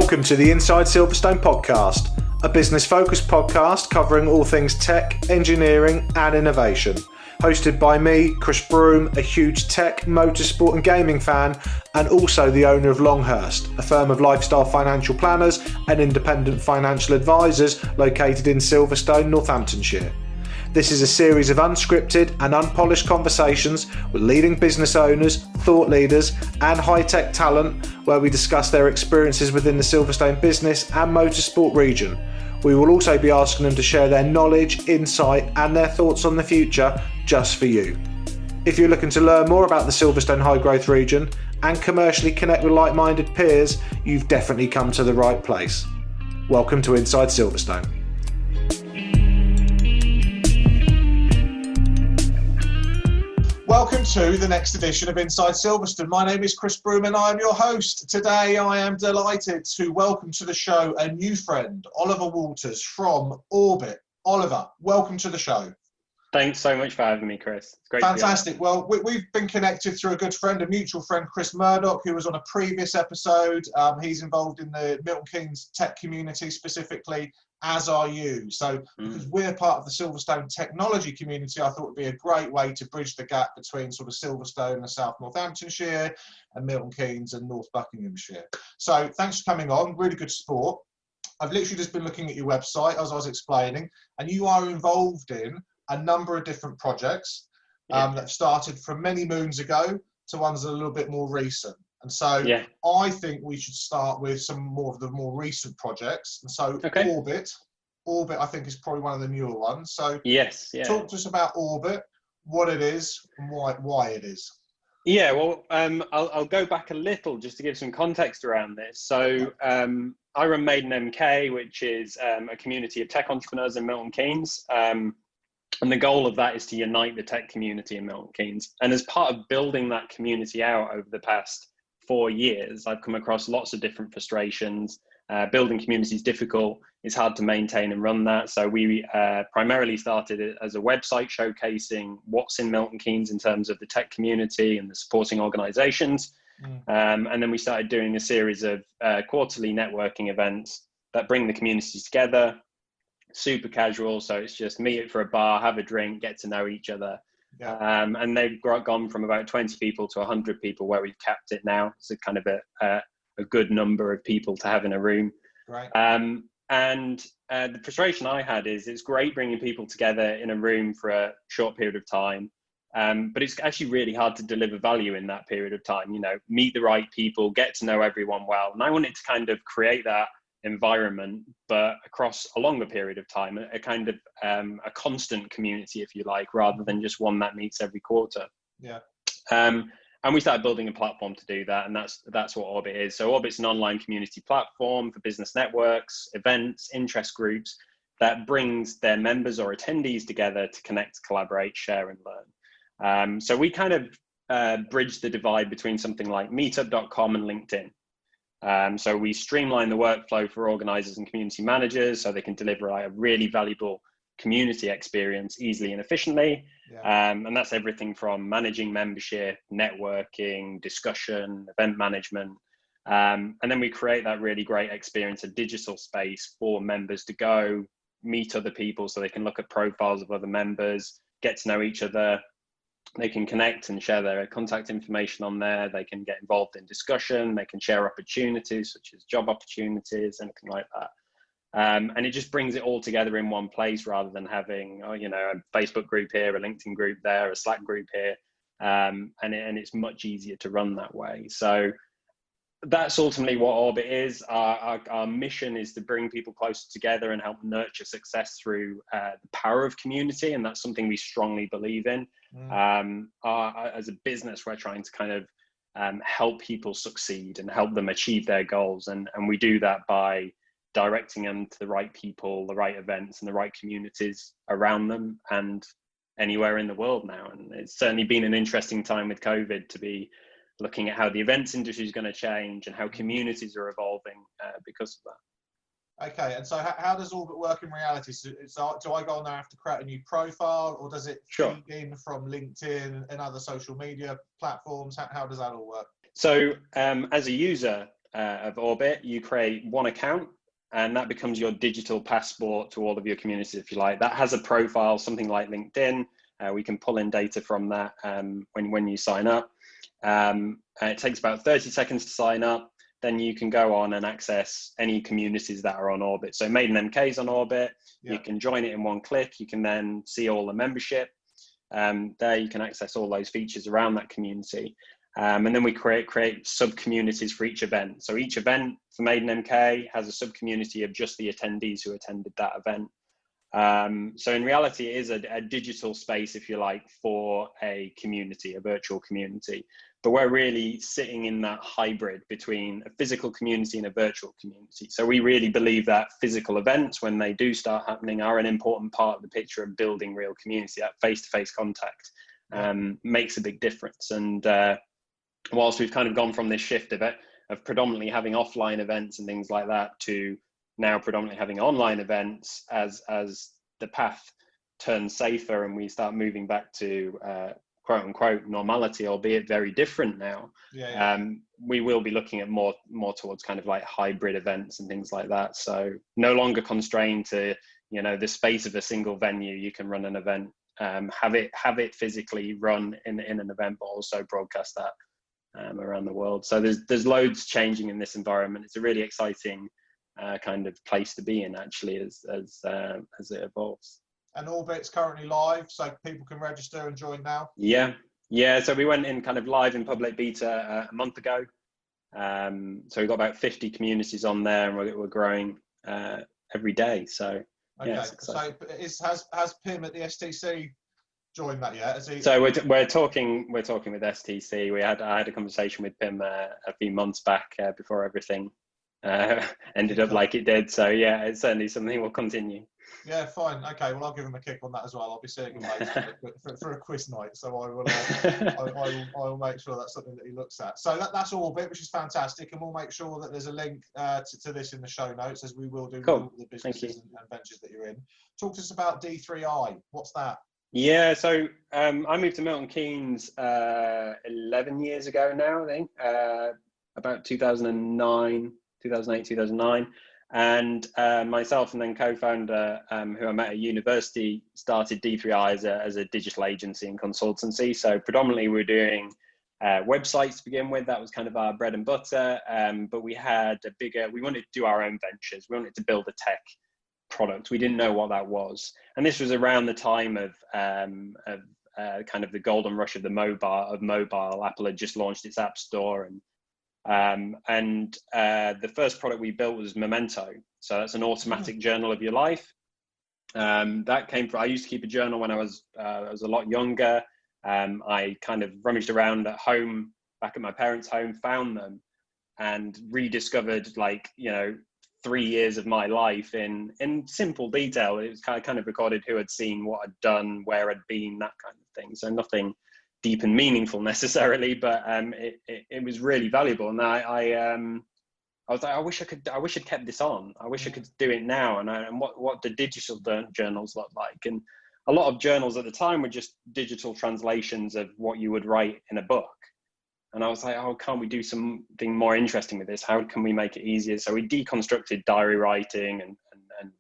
Welcome to the Inside Silverstone podcast, a business-focused podcast covering all things tech, engineering and innovation. Hosted by me, Chris Broome, a huge tech, motorsport and gaming fan, and also the owner of Longhurst, a firm of lifestyle financial planners and independent financial advisors located in Silverstone, Northamptonshire. This is a series of unscripted and unpolished conversations with leading business owners, thought leaders and high-tech talent where we discuss their experiences within the Silverstone business and motorsport region. We will also be asking them to share their knowledge, insight and their thoughts on the future just for you. If you're looking to learn more about the Silverstone high growth region and commercially connect with like-minded peers, you've definitely come to the right place. Welcome to Inside Silverstone. Welcome to the next edition of Inside Silverstone. My name is Chris Broome and I am your host. Today I am delighted to welcome to the show a new friend, Oliver Walters from Orbit. Oliver, welcome to the show. Thanks so much for having me, Chris. It's great. Fantastic. Well, we've been connected through a good friend, a mutual friend, Chris Murdoch, who was on a previous episode. He's involved in the Milton Keynes tech community specifically, as are you. So because we're part of the Silverstone technology community, I thought it would be a great way to bridge the gap between sort of Silverstone and South Northamptonshire and Milton Keynes and North Buckinghamshire. So thanks for coming on. Really good support. I've literally just been looking at your website as I was explaining, and you are involved in a number of different projects that started from many moons ago to ones that are a little bit more recent. And so I think we should start with some more of the more recent projects. And so Orbit, I think, is probably one of the newer ones. So talk to us about Orbit, what it is and why it is. Yeah, well, I'll go back a little just to give some context around this. So I run Maiden MK, which is a community of tech entrepreneurs in Milton Keynes. And the goal of that is to unite the tech community in Milton Keynes. And as part of building that community out over the past 4 years, I've come across lots of different frustrations. Building community is difficult. It's hard to maintain and run that. So we primarily started it as a website showcasing what's in Milton Keynes in terms of the tech community and the supporting organizations. And then we started doing a series of quarterly networking events that bring the community together. Super casual, so it's just meet it for a bar, have a drink, get to know each other. And they've gone from about 20 people to 100 people where we've capped it now. It's a kind of a good number of people to have in a room. Right. And the frustration I had is it's great bringing people together in a room for a short period of time, but it's actually really hard to deliver value in that period of time. You know, meet the right people, get to know everyone well. And I wanted to kind of create that environment, but across a longer period of time, a kind of a constant community, if you like, rather than just one that meets every quarter. And we started building a platform to do that, and that's what Orbit is. So Orbit's an online community platform for business networks, events, interest groups that brings their members or attendees together to connect, collaborate, share and learn. So we kind of bridge the divide between something like meetup.com and LinkedIn. So we streamline the workflow for organizers and community managers so they can deliver a really valuable community experience easily and efficiently. And that's everything from managing membership, networking, discussion, event management. And then we create that really great experience, a digital space for members to go meet other people so they can look at profiles of other members, get to know each other. They can connect and share their contact information on there. They can get involved in discussion. They can share opportunities such as job opportunities, anything like that. And it just brings it all together in one place rather than having, a Facebook group here, a LinkedIn group there, a Slack group here. And it's much easier to run that way. So that's ultimately what Orbit is. Our mission is to bring people closer together and help nurture success through the power of community. And that's something we strongly believe in. As a business, we're trying to kind of help people succeed and help them achieve their goals. And we do that by directing them to the right people, the right events and the right communities around them and anywhere in the world now. And it's certainly been an interesting time with COVID to be looking at how the events industry is going to change and how communities are evolving because of that. Okay, and so how does Orbit work in reality? So do I go on there and have to create a new profile, or does it feed in from LinkedIn and other social media platforms? How does that all work? So as a user, of orbit, you create one account, and that becomes your digital passport to all of your communities, if you like. That has a profile, something like LinkedIn. We can pull in data from that when you sign up. It takes about 30 seconds to sign up. Then you can go on and access any communities that are on orbit. So Maiden MK is on orbit. Yeah. You can join it in one click. You can then see all the membership. There you can access all those features around that community. And then we create sub-communities for each event. So each event for Maiden MK has a sub-community of just the attendees who attended that event. So in reality, it is a digital space, if you like, for a community, a virtual community. But we're really sitting in that hybrid between a physical community and a virtual community. So we really believe that physical events, when they do start happening, are an important part of the picture of building real community. That face-to-face contact makes a big difference. And whilst we've kind of gone from this shift of predominantly having offline events and things like that to now predominantly having online events, as the path turns safer and we start moving back to quote unquote normality, albeit very different now, we will be looking at more towards kind of like hybrid events and things like that. So no longer constrained to, you know, the space of a single venue. You can run an event, have it physically run in an event, but also broadcast that around the world. So there's loads changing in this environment. It's a really exciting kind of place to be in, actually, as it evolves. And Orbit's currently live, so people can register and join now? Yeah. So we went in kind of live in public beta a month ago. So we've got about 50 communities on there, and we're growing every day. So okay. Yeah, so has Pim at the STC joined that yet? So we're talking with STC. I had a conversation with Pim a few months back before everything ended up like it did. So yeah, it's certainly something we'll continue. Yeah, fine. Okay, well, I'll give him a kick on that as well. I'll be seeing him later for a quiz night, so I will make sure that's something that he looks at. So that's Orbit, which is fantastic, and we'll make sure that there's a link to this in the show notes, as we will do with all the businesses and ventures that you're in. Talk to us about D3I. What's that? Yeah, so I moved to Milton Keynes 11 years ago now, I think, about 2008, 2009. And myself and then co-founder, who I met at university, started D3I as a digital agency and consultancy. So predominantly we're doing websites to begin with. That was kind of our bread and butter. But we had we wanted to do our own ventures. We wanted to build a tech product. We didn't know what that was. And this was around the time of kind of the golden rush of mobile. Apple had just launched its app store, and the first product we built was Memento. So that's an automatic journal of your life. That came from, I used to keep a journal when I was a lot younger. I kind of rummaged around at home, back at my parents' home, found them, and rediscovered, 3 years of my life in simple detail. It was kind of recorded who had seen, what I'd done, where I'd been, that kind of thing. So nothing deep and meaningful necessarily, but it was really valuable. And I was like, I wish I'd kept this on. I wish I could do it now. And what the digital journals look like. And a lot of journals at the time were just digital translations of what you would write in a book. And I was like, oh, can't we do something more interesting with this? How can we make it easier? So we deconstructed diary writing and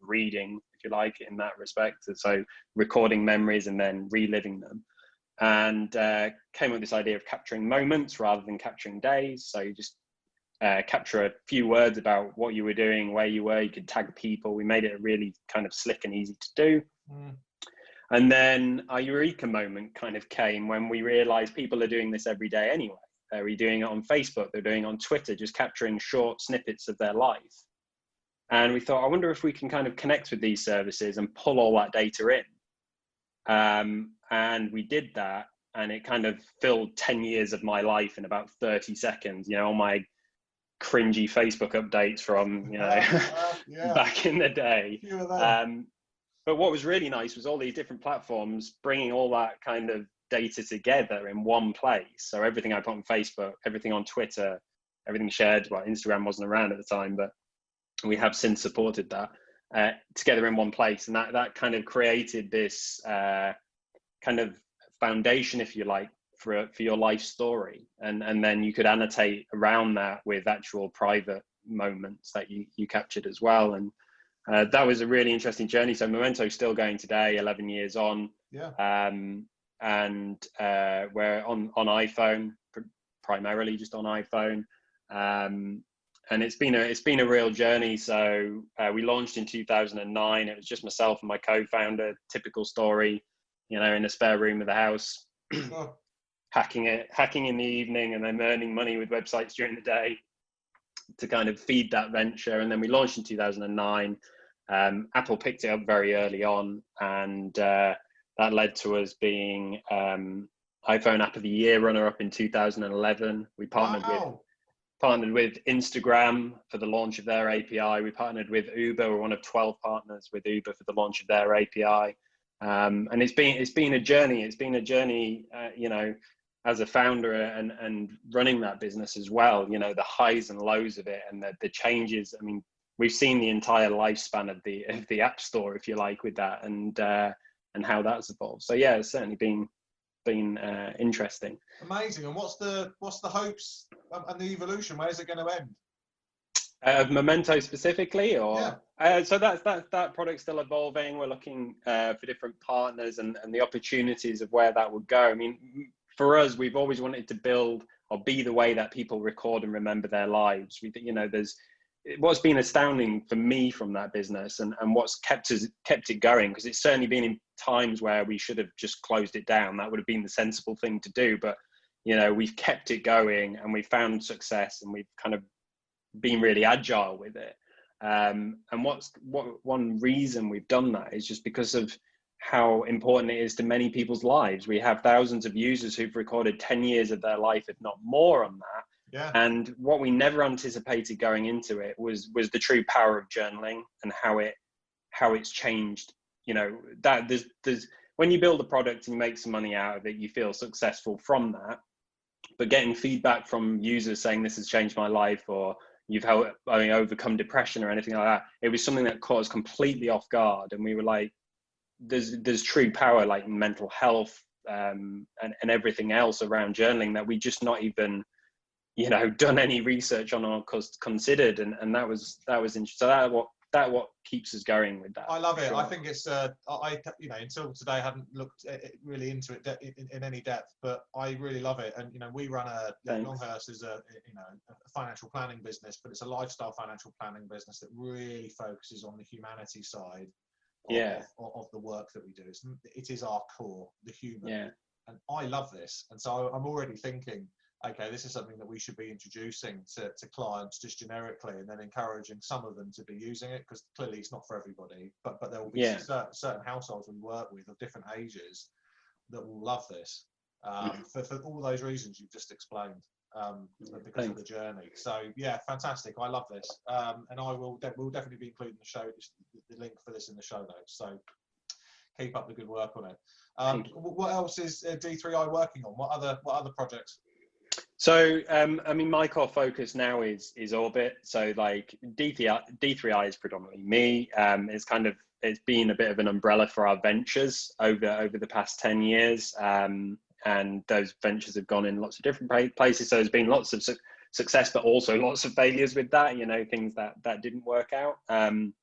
reading, if you like, in that respect. So recording memories and then reliving them. And came up with this idea of capturing moments rather than capturing days. So you just capture a few words about what you were doing, where you were. You could tag people. We made it really kind of slick and easy to do. And then our eureka moment kind of came when we realized people are doing this every day anyway. They're doing it on Facebook, they're doing it on Twitter, just capturing short snippets of their life. And we thought, I wonder if we can kind of connect with these services and pull all that data in. And we did that, and it kind of filled 10 years of my life in about 30 seconds, all my cringy Facebook updates from, back in the day. But what was really nice was all these different platforms bringing all that kind of data together in one place. So everything I put on Facebook, everything on Twitter, everything shared, well, Instagram wasn't around at the time, but we have since supported that together in one place. And that kind of created this kind of foundation, if you like, for your life story, and then you could annotate around that with actual private moments that you captured as well. And that was a really interesting journey. So Memento's still going today, 11 years on. Yeah. And we're on iPhone, primarily just on iPhone. And it's been a real journey. So we launched in 2009. It was just myself and my co-founder. Typical story, in a spare room of the house, hacking in the evening, and then earning money with websites during the day to kind of feed that venture. And then we launched in 2009. Apple picked it up very early on, and that led to us being iPhone App of the Year runner-up in 2011. We partnered with Instagram for the launch of their API. We partnered with Uber. We're one of 12 partners with Uber for the launch of their API. And it's been a journey. It's been a journey, as a founder and running that business as well. The highs and lows of it, and the changes. I mean, we've seen the entire lifespan of the App Store, if you like, with that, and how that's evolved. So yeah, it's certainly been interesting. Amazing. And what's the hopes and the evolution? Where's it going to end? Of Memento specifically, or yeah. So that product's still evolving. We're looking for different partners and the opportunities of where that would go. I mean, for us, we've always wanted to build or be the way that people record and remember their lives. There's what's been astounding for me from that business, and what's kept it going, because it's certainly been in times where we should have just closed it down. That would have been the sensible thing to do, but we've kept it going, and we've found success, and we've kind of been really agile with it. And one reason we've done that is just because of how important it is to many people's lives. We have thousands of users who've recorded 10 years of their life, if not more, on that. Yeah. And what we never anticipated going into it was the true power of journaling, and how it's changed. That there's when you build a product and you make some money out of it, you feel successful from that. But getting feedback from users saying this has changed my life, or you've helped overcome depression or anything like that, it was something that caught us completely off guard. And we were like, there's true power, like mental health and everything else around journaling, that we just not even done any research on or considered. And that was interesting. So that what keeps us going with that. I love it. Sure. I think it's until today I hadn't looked really into it in any depth, but I really love it. And we run Longhurst is a financial planning business, but it's a lifestyle financial planning business that really focuses on the humanity side of the work that we do. It is our core, the human. Yeah. And I love this. And so I'm already thinking, okay, this is something that we should be introducing to clients just generically, and then encouraging some of them to be using it, because clearly it's not for everybody, but there will be certain households we work with of different ages that will love this for all those reasons you've just explained, because of the journey. So yeah, fantastic. I love this. And we'll definitely be including the link for this in the show notes. So keep up the good work on it. What else is D3i working on? What other projects? So, my core focus now is Orbit. So like D3i is predominantly me. It's been a bit of an umbrella for our ventures over the past 10 years. And those ventures have gone in lots of different places. So there's been lots of success, but also lots of failures with that, things that didn't work out. And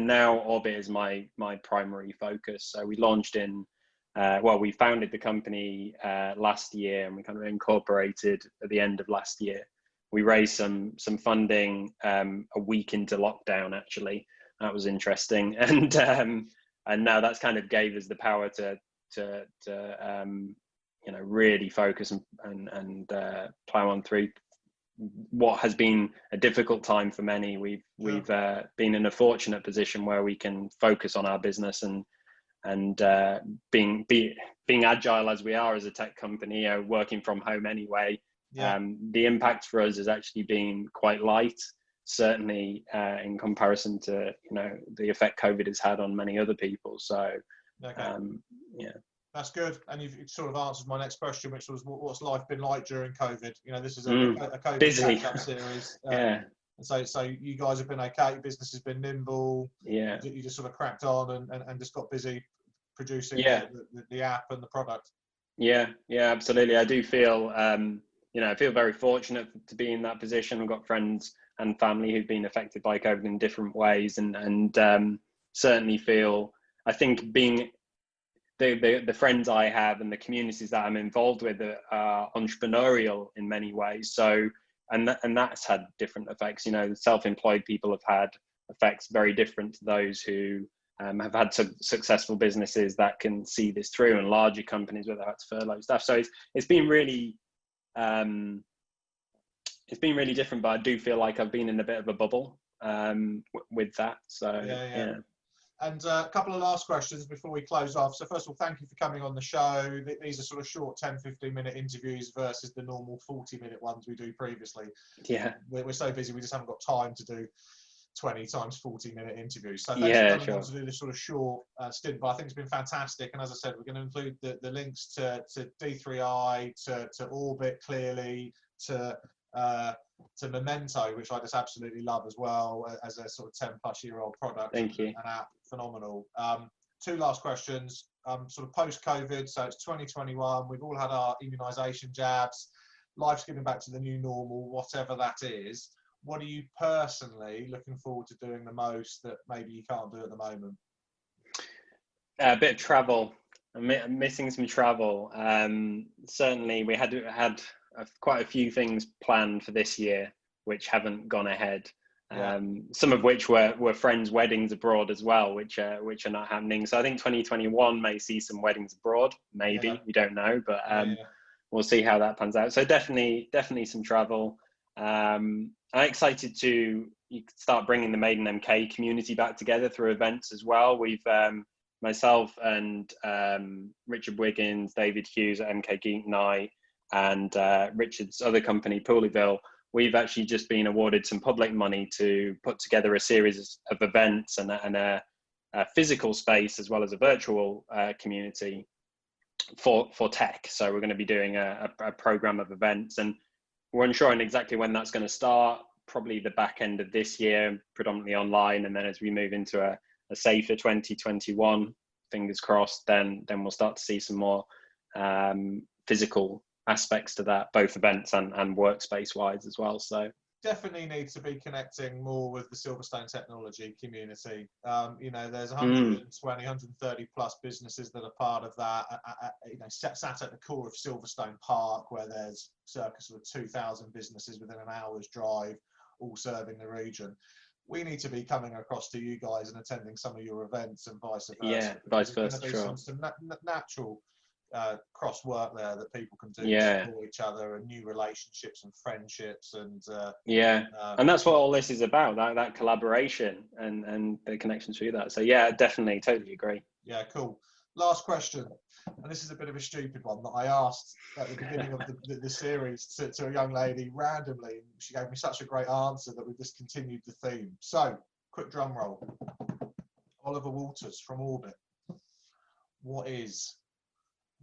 now Orbit is my primary focus. So we launched we founded the company last year, and we kind of incorporated at the end of last year. We raised some funding a week into lockdown, actually. That was interesting, and now that's kind of gave us the power to really focus and plow on through what has been a difficult time for many. We've been in a fortunate position where we can focus on our business and being agile as we are as a tech company, working from home anyway. The impact for us has actually been quite light, certainly in comparison to the effect COVID has had on many other people. So that's good. And you've sort of answered my next question, which was what's life been like during COVID? This is a COVID catch-up series. And so you guys have been okay. Your business has been nimble. Yeah. You just sort of cracked on and just got busy producing the app and the product. Yeah, absolutely. I do feel, I feel very fortunate to be in that position. I've got friends and family who've been affected by COVID in different ways, and certainly feel, I think being the friends I have and the communities that I'm involved with are entrepreneurial in many ways. So, and that's had different effects. Self-employed people have had effects very different to those who have had successful businesses that can see this through, and larger companies where they've had to furlough staff. So it's been really different. But I do feel like I've been in a bit of a bubble with that. So yeah. And a couple of last questions before we close off. So first of all, thank you for coming on the show. These are sort of short 10, 15-minute interviews versus the normal 40-minute ones we do previously. Yeah. We're so busy, we just haven't got time to do 20 times 40-minute interviews. So thanks for coming on to do this sort of short stint, but I think it's been fantastic. And as I said, we're going to include the links to D3I, to Orbit, clearly, to Memento, which I just absolutely love as well, as a sort of 10-plus-year-old product. Thank you. An app, phenomenal. Two last questions. Sort of post-COVID, so it's 2021. We've all had our immunisation jabs. Life's getting back to the new normal, whatever that is. What are you personally looking forward to doing the most that maybe you can't do at the moment? A bit of travel. I'm missing some travel. Certainly, we had quite a few things planned for this year which haven't gone ahead. Yeah. Some of which were friends' weddings abroad as well, which are not happening. So I think 2021 may see some weddings abroad. Maybe we don't know, but we'll see how that pans out. So definitely some travel. I'm excited to start bringing the Maiden MK community back together through events as well. We've myself and Richard Wiggins, David Hughes at MK Geek Night, and Richard's other company, Pooleyville. We've actually just been awarded some public money to put together a series of events and a physical space as well as a virtual community for tech. So we're going to be doing a program of events, and we're unsure on exactly when that's going to start. Probably the back end of this year, predominantly online, and then as we move into a safer 2021, fingers crossed, then we'll start to see some more physical aspects to that, both events and workspace wise as well. So definitely need to be connecting more with the Silverstone technology community. There's 120, 130 plus businesses that are part of that, sat at the core of Silverstone Park, where there's circa sort of 2,000 businesses within an hour's drive, all serving the region. We need to be coming across to you guys and attending some of your events and vice versa. Yeah, vice versa, sure. Some natural cross work there that people can do to support each other, and new relationships and friendships, and and that's what all this is about, that collaboration and the connections through that. So yeah, definitely, totally agree. Yeah, cool. Last question, and this is a bit of a stupid one that I asked at the beginning of the series to a young lady randomly, and she gave me such a great answer that we just continued the theme. So quick drum roll. Oliver Walters from Orbit. What is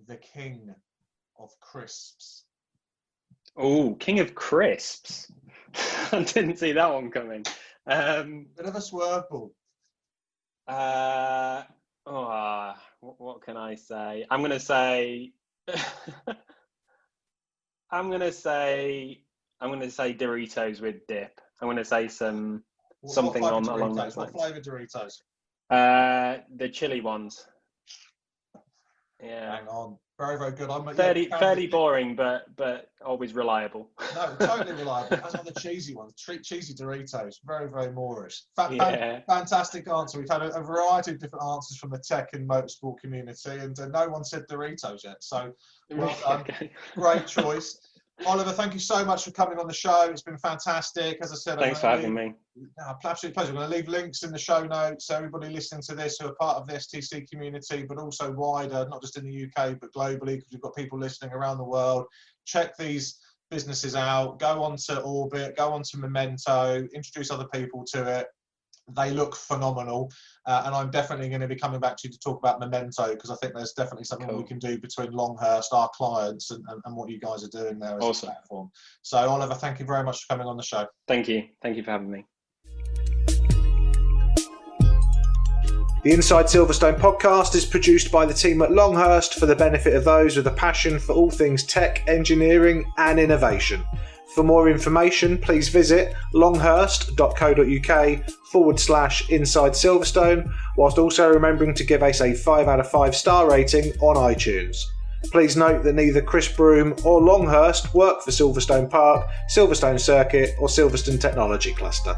the king of crisps? Oh, king of crisps. I didn't see that one coming. Bit of a swerveball. What can I say? I'm gonna say Doritos with dip. I'm gonna say something along those lines. What flavour Doritos? The chili ones. Yeah. Hang on. Very, very good. I'm fairly boring, but always reliable. No, totally reliable. As are the cheesy ones, cheesy Doritos. Very, very Moorish. Fantastic answer. We've had a variety of different answers from the tech and motorsport community, and no one said Doritos yet. So, well done. Okay. Great choice. Oliver, thank you so much for coming on the show. It's been fantastic. As I said, thanks for having me. Absolute pleasure. I'm going to leave links in the show notes. So everybody listening to this who are part of the STC community, but also wider, not just in the UK, but globally, because we've got people listening around the world. Check these businesses out. Go on to Orbit, go on to Memento, introduce other people to it. They look phenomenal, and I'm definitely going to be coming back to you to talk about Memento, because I think there's definitely something we can do between Longhurst, our clients, and what you guys are doing there as a platform. So Oliver, thank you very much for coming on the show. Thank you for having me. The Inside Silverstone podcast is produced by the team at Longhurst for the benefit of those with a passion for all things tech, engineering and innovation. For more information, please visit longhurst.co.uk/Inside Silverstone, whilst also remembering to give us a 5 out of 5 star rating on iTunes. Please note that neither Chris Broome or Longhurst work for Silverstone Park, Silverstone Circuit or Silverstone Technology Cluster.